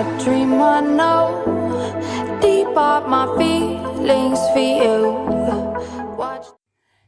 a dream I know. Deep up my feelings for you. Watch.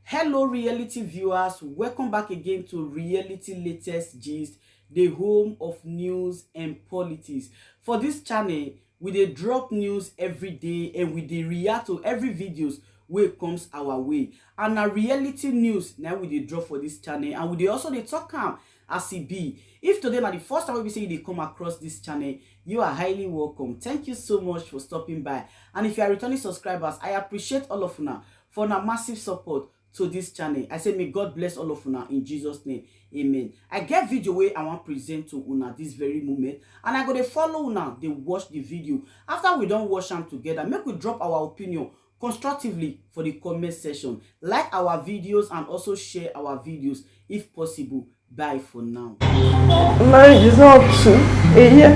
Hello reality viewers, welcome back again to Reality Latest Gist, the home of news and politics. For this channel, we dey drop news every day and we dey react to every videos wey comes our way. And na reality news now we dey drop for this channel, and we dey also dey talk am as e be. If today na the first time we say you dey come across this channel, you are highly welcome. Thank you so much for stopping by. And if you are returning subscribers, I appreciate all of una for una massive support to this channel. I say may God bless all of una in Jesus name, amen. I get video wey I want present to una this very moment, and I go dey follow una dey watch the video. After we don watch am together, make we drop our opinion constructively for the comment section. Like our videos and also share our videos if possible. Bye for now. Marriage is not up to a year.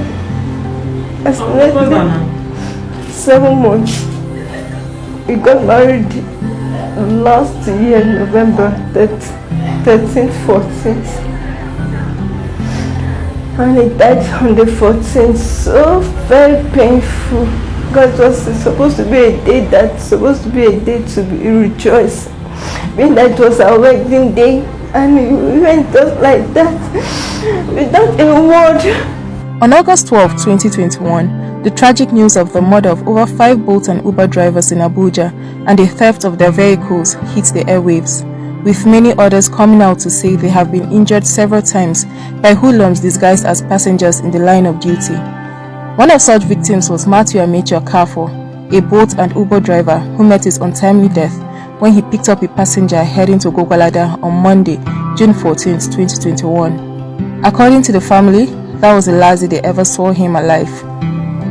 Estimately 7 months. We got married last year, November 13th, 14th. And he died on the 14th. So very painful. Because it was supposed to be a day to be rejoiced. Being that it was our wedding day, and we went just like that, without a word. On August 12, 2021, the tragic news of the murder of over 5 Bolt and Uber drivers in Abuja and the theft of their vehicles hit the airwaves, with many others coming out to say they have been injured several times by hoodlums disguised as passengers in the line of duty. One of such victims was Matthew Amechi Okafo, a Bolt and Uber driver who met his untimely death when he picked up a passenger heading to Gogolada on Monday, June 14, 2021. According to the family, that was the last day they ever saw him alive.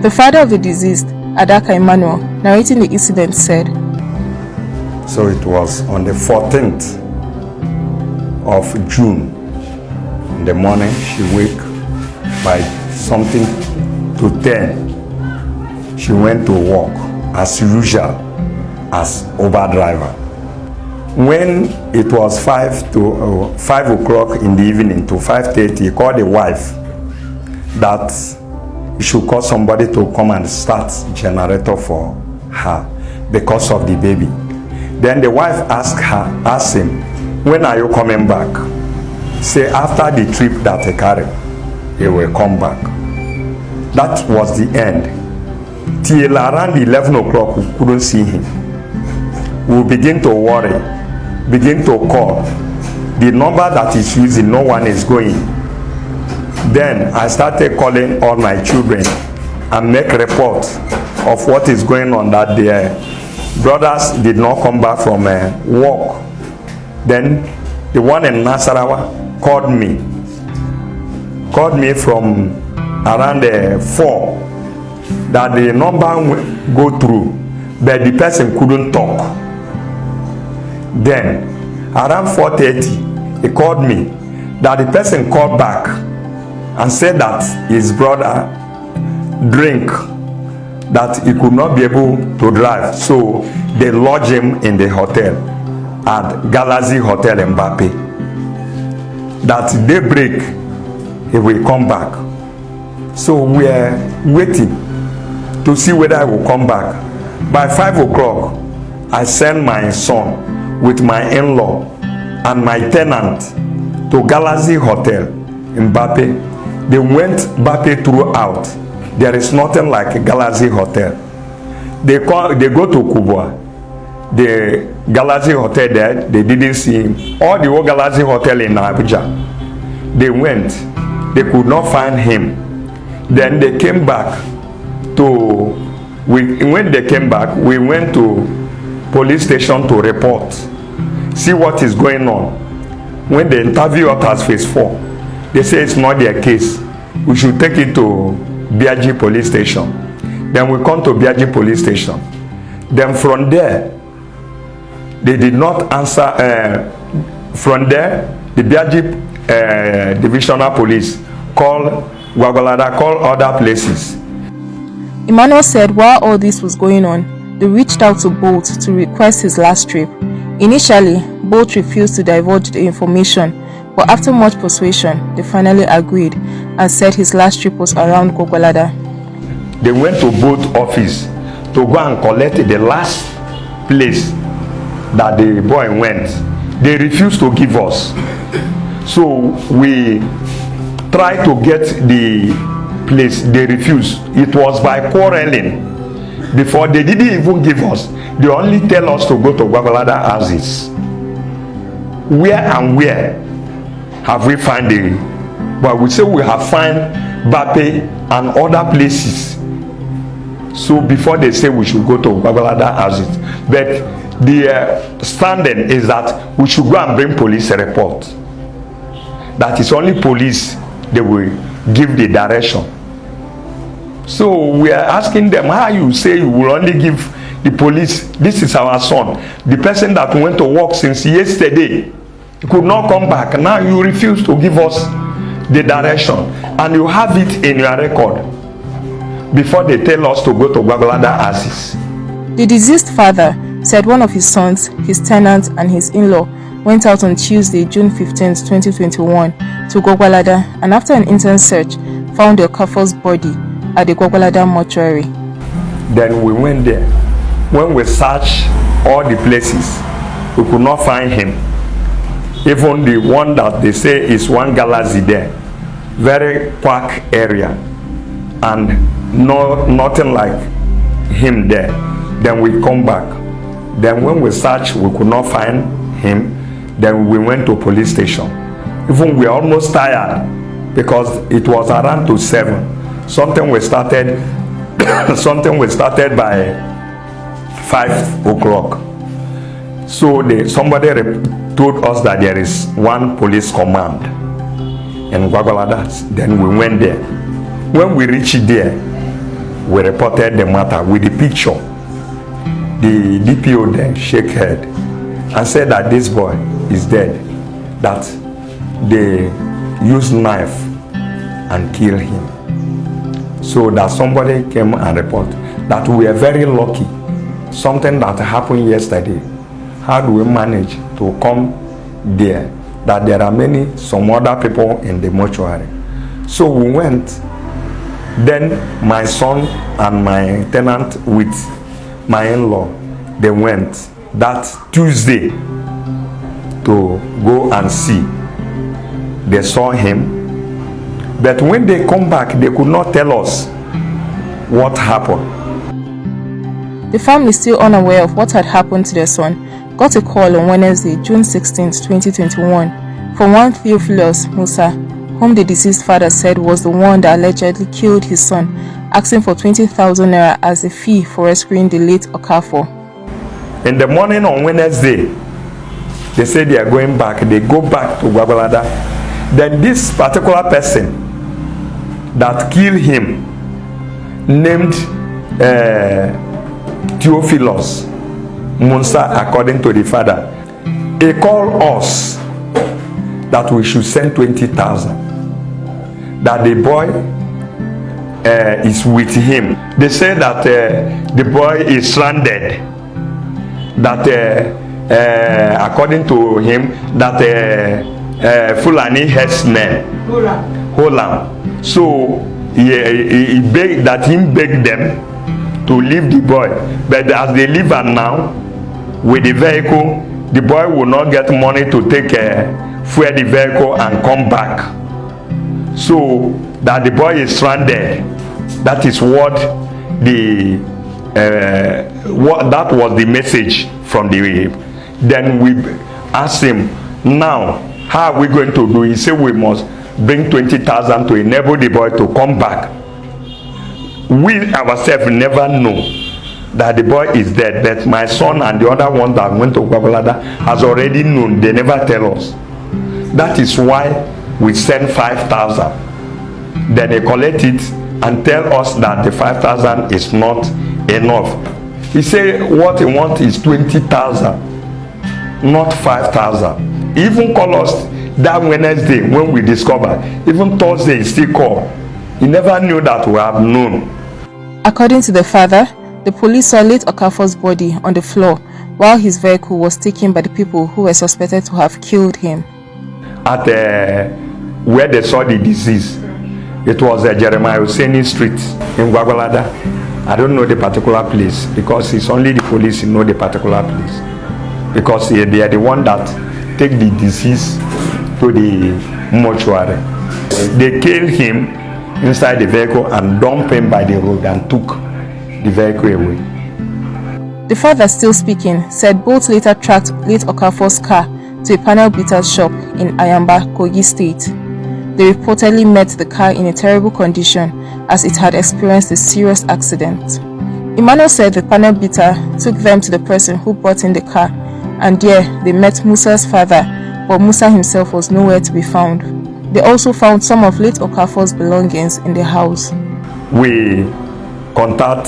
The father of the deceased, Adaka Emmanuel, narrating the incident, said, So it was on the 14th of June. In the morning, she wake by something to 10. She went to work as usual as Uber driver. When it was 5 o'clock in the evening to 5:30, he called the wife that he should call somebody to come and start generator for her because of the baby. Then the wife asked him, when are you coming back? Say after the trip that he carried, he will come back. That was the end. Till around 11 o'clock, we couldn't see him. We begin to worry, begin to call. The number that is using, no one is going. Then I started calling all my children and make report of what is going on that day. Brothers did not come back from work. Then the one in Nasarawa called me from around 4, that the number go through, but the person couldn't talk. Then around 4:30, he called me that the person called back and said that his brother drink, that he could not be able to drive, so they lodged him in the hotel at Galaxy Hotel Mbappe. That daybreak he will come back. So we are waiting to see whether he will come back. By 5 o'clock, I sent my son with my in-law and my tenant to Galaxy Hotel in Mbappe. They went Mbappe throughout. There is nothing like a Galaxy Hotel. They go to Kubwa, the Galaxy Hotel there, they didn't see him. All the whole Galaxy Hotel in Abuja, they went, they could not find him. Then they came back when they came back, we went to police station to report, see what is going on. When they interview us as phase 4, they say it's not their case. We should take it to Biaji police station. Then we come to Biaji police station. Then from there, they did not answer. From there, the Biaji divisional police called Gwagwalada, called other places. Emmanuel said while all this was going on, they reached out to Bolt to request his last trip. Initially, Bolt refused to divulge the information, but after much persuasion, they finally agreed and said his last trip was around Gogolada. They went to both office to go and collect the last place that the boy went. They refused to give us. So we tried to get the place. They refused. It was by quarreling. Before, they didn't even give us. They only tell us to go to Gwagwalada houses. Where and where have we found the? But we say we have found Bape and other places. So before they say we should go to Gwagwalada houses, but the standing is that we should go and bring police report. That is only police they will give the direction. So we are asking them, how you say you will only give the police, this is our son, the person that went to work since yesterday, he could not come back. Now you refuse to give us the direction, and you have it in your record before they tell us to go to Gwagwalada houses. The deceased father said one of his sons, his tenant, and his in-law went out on Tuesday, June 15, 2021 to Gwagwalada, and after an intense search, found the Okafor's body at the Gwagwalada mortuary. Then we went there. When we searched all the places, we could not find him. Even the one that they say is one galaxy there, very quack area, and nothing like him there. Then we come back. Then when we searched, we could not find him. Then we went to police station. Even we almost tired because it was around to 7. Something we started by 5 o'clock. So somebody told us that there is one police command in Gwagwalada. Then we went there. When we reached there, we reported the matter with the picture. The DPO then shook head and said that this boy is dead, that they used knife and killed him. So that somebody came and reported that we are very lucky. Something that happened yesterday. How do we manage to come there? That there are some other people in the mortuary. So we went. Then my son and my tenant with my in-law, they went that Tuesday to go and see. They saw him. But when they come back, they could not tell us what happened. The family, still unaware of what had happened to their son, got a call on Wednesday, June 16, 2021, from one Theophilus Musa, whom the deceased father said was the one that allegedly killed his son, asking for 20,000 naira as a fee for rescuing the late Okafor. In the morning on Wednesday, they say they are going back. They go back to Gwagwalada. Then this particular person that killed him, named Theophilus Musa, according to the father, he called us that we should send 20,000. That the boy is with him. They say that the boy is stranded. That according to him, that Fulani herdsmen, Holam. So he begged them to leave the boy. But as they leave and now, with the vehicle, the boy will not get money to take fuel the vehicle and come back. So that the boy is stranded. That is what that was the message from the. Then we asked him, now how are we going to do? He said we must bring 20,000 to enable the boy to come back. We ourselves never know that the boy is dead, but my son and the other one that went to Gwagwalada has already known. They never tell us. That is why we send 5,000. Then they collect it and tell us that the 5,000 is not enough. He said what he wants is 20,000, not 5,000. He even called us that Wednesday when we discovered. Even Thursday he still called. He never knew that we have known. According to the father, the police saw late Okafor's body on the floor while his vehicle was taken by the people who were suspected to have killed him. At where they saw the disease, It was Jeremiah Husseini Street in Gwagwalada. I don't know the particular place because it's only the police who know the particular place. Because they are the one that take the deceased to the mortuary. They killed him inside the vehicle and dumped him by the road and took the vehicle away. The father, still speaking, said both later tracked late Okafor's car to a panel beater's shop in Ayamba, Kogi State. They reportedly met the car in a terrible condition as it had experienced a serious accident. Emmanuel said the panel beater took them to the person who brought in the car, and there they met Musa's father, but Musa himself was nowhere to be found. They also found some of late Okafor's belongings in the house. We contact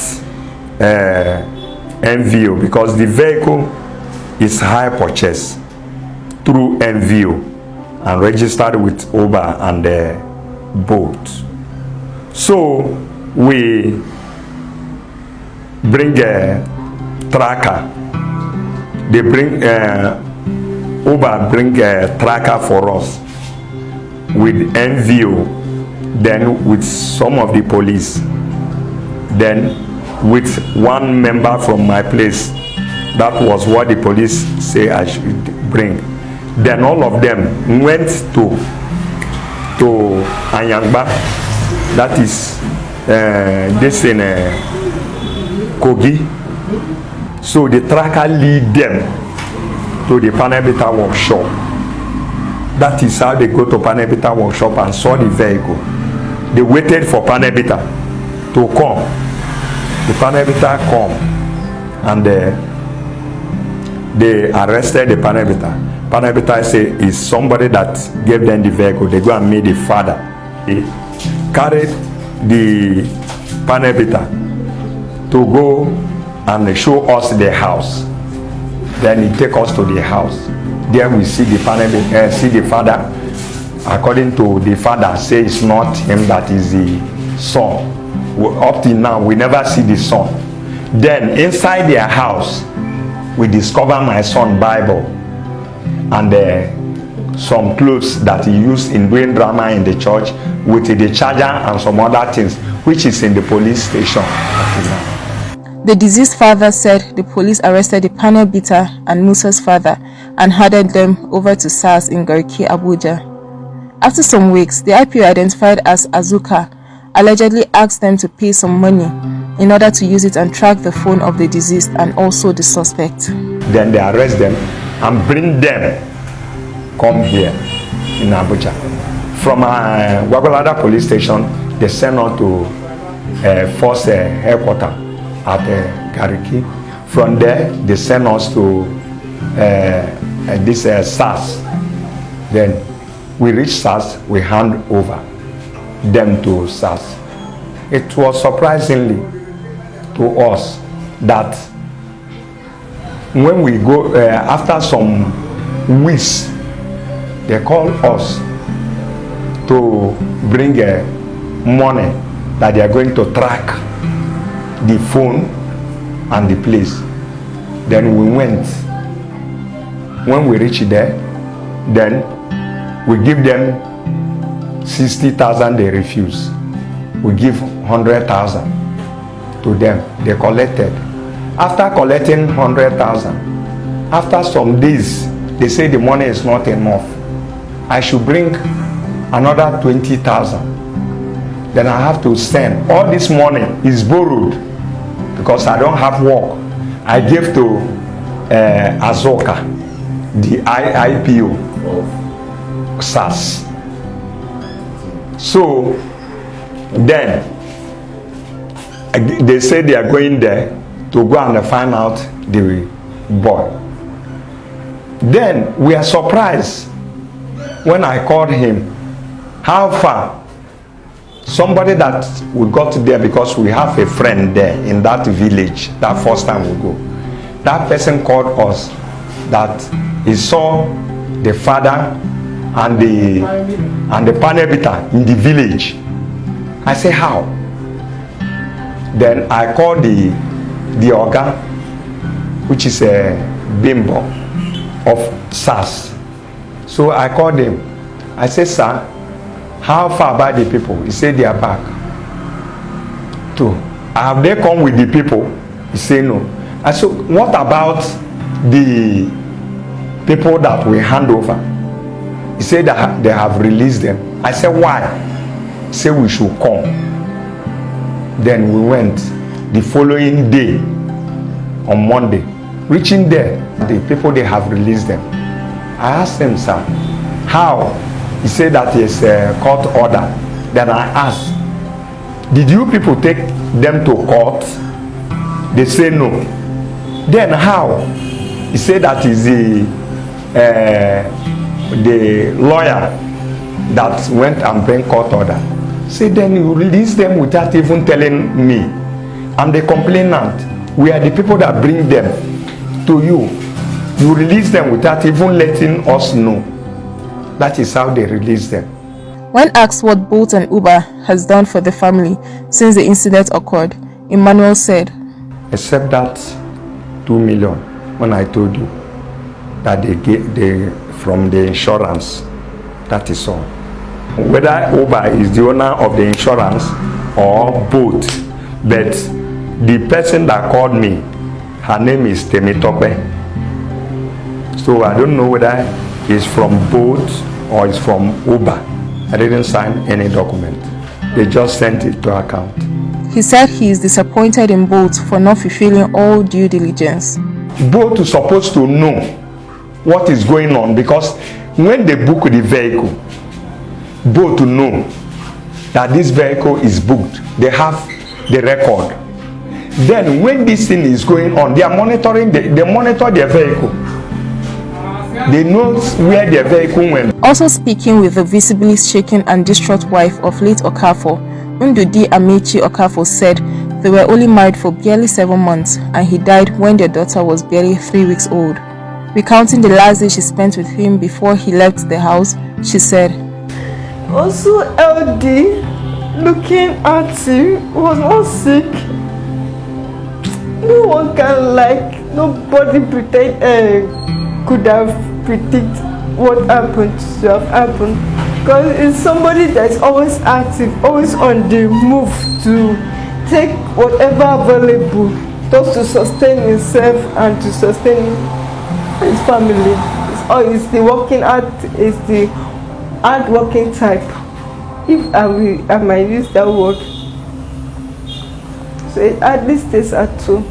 NVO because the vehicle is hire purchase through NVO and registered with Uber and Bolt. So we bring a tracker. They bring Uber bring a tracker for us with NVO, then with some of the police, then with one member from my place. That was what the police say I should bring. Then all of them went to Anyangba, that is this in Kogi. So the tracker lead them to the Panebita workshop. That is how they go to Panebita workshop and saw the vehicle. They waited for Panebita to come. The Panebita come and they arrested the Panebita. Banđítś say is somebody that gave them the vehicle. They go and meet the father. He carried the Banđítś to go and show us the house. Then he take us to the house. There we see the Banđítś, see the father. According to the father, say it's not him that is the son. Up till now, we never see the son. Then inside their house, we discover my son Bible and some clothes that he used in doing drama in the church with the charger and some other things, which is in the police station. The deceased father said the police arrested the panel beater and Musa's father and handed them over to SARS in Garki, Abuja. After some weeks, the IPO identified as Azuka allegedly asked them to pay some money in order to use it and track the phone of the deceased and also the suspect. Then they arrest them and bring them come here in Abuja. From Gwagwalada police station, they send on to force headquarters at Gariki. From there, they send us to this SARS. Then we reach SARS, we hand over them to SARS. It was surprisingly to us that when we go after some weeks, they call us to bring money that they are going to track the phone and the place. Then we went. When we reach there, then we give them 60,000. They refuse. We give 100,000 to them. They collected. After collecting 100,000, after some days, they say the money is not enough. I should bring another 20,000. Then I have to send. All this money is borrowed because I don't have work. I gave to Azoka, the IPO of SARS. So then they say they are going there to go and find out the boy. Then we are surprised when I called him. How far? Somebody that we got there because we have a friend there in that village. That first time we go, that person called us that he saw the father and the panebita in the village. I say how? Then I called the Oga, which is a bimbo of SARS. So I called him. I said, sir, how far about the people? He said they are back. 2, have they come with the people? He said no. I said, what about the people that we hand over? He said that they have released them. I said, why? He said we should come. Then we went the following day, on Monday. Reaching there, the people, they have released them. I asked them, sir, how? He said that is a court order. Then I asked, did you people take them to court? They say no. Then how? He said that is the lawyer that went and bring court order. Say then you release them without even telling me. I'm the complainant. We are the people that bring them to you. You release them without even letting us know. That is how they release them. When asked what Bolt and Uber has done for the family since the incident occurred, Emmanuel said, except that 2 million when I told you that they from the insurance, that is all. Whether Uber is the owner of the insurance or both, but the person that called me, her name is Temitope. So I don't know whether it's from both or it's from Uber. I didn't sign any document. They just sent it to account. He said he is disappointed in Bolt for not fulfilling all due diligence. Bolt is supposed to know what is going on, because when they book the vehicle, Bolt to know that this vehicle is booked. They have the record. Then when this thing is going on, they are monitoring, they monitor their vehicle. They know where their vehicle went. Also speaking with the visibly shaken and distraught wife of late Okafor, Ndudi Amici Okafor said they were only married for barely 7 months and he died when their daughter was barely 3 weeks old. Recounting the last day she spent with him before he left the house, she said, Also, LD, looking at him, was not sick. No one can nobody could have predicted what happened to have happened. Because it's somebody that's always active, always on the move to take whatever available just to sustain himself and to sustain his family. It's the working out, it's the hard working type, if I might use that word. So it hardly stays at home.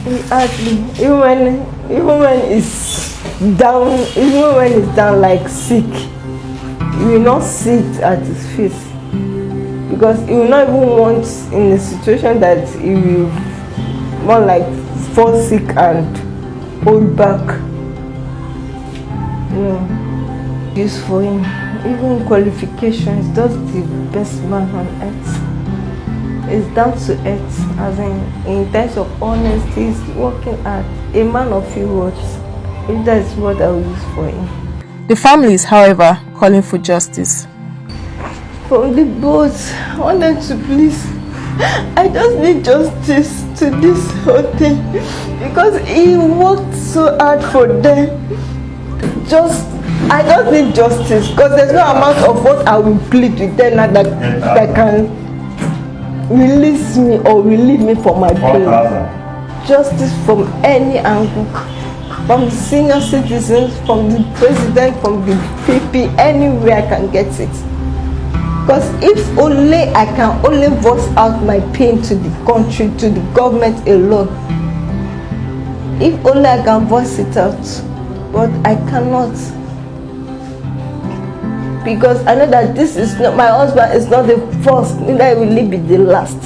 It hardly, even when it's down like sick, you will not see it at his face, because he will not even want in a situation that he will more like fall sick and hold back. No. Use for him, even qualifications, just the best man on earth. It's down to earth, as in terms of honesty, he's working hard, a man of few words. If that is what I will use for him. The family is, however, calling for justice. From the boat, I want them to please, I just need justice to this whole thing, because he worked so hard for them. I just need justice, because there's no amount of what I will plead with them now that can release me or relieve me from my pain. Justice from any angle, from the senior citizens, from the president, from the PP, anywhere I can get it. Because if only I can only voice out my pain to the country, to the government alone, if only I can voice it out, but I cannot. Because I know that this is not, my husband is not the first, neither will he be the last.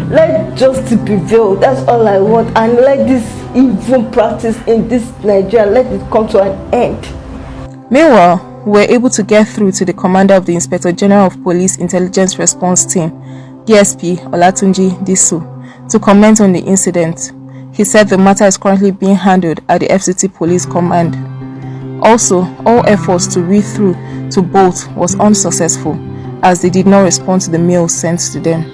Let justice prevail, that's all I want, and let this evil practice in this Nigeria, let it come to an end. Meanwhile, we were able to get through to the commander of the Inspector General of Police Intelligence Response Team, DSP Olatunji Disu, to comment on the incident. He said the matter is currently being handled at the FCT Police Command. Also, all efforts to read through to both was unsuccessful, as they did not respond to the mail sent to them.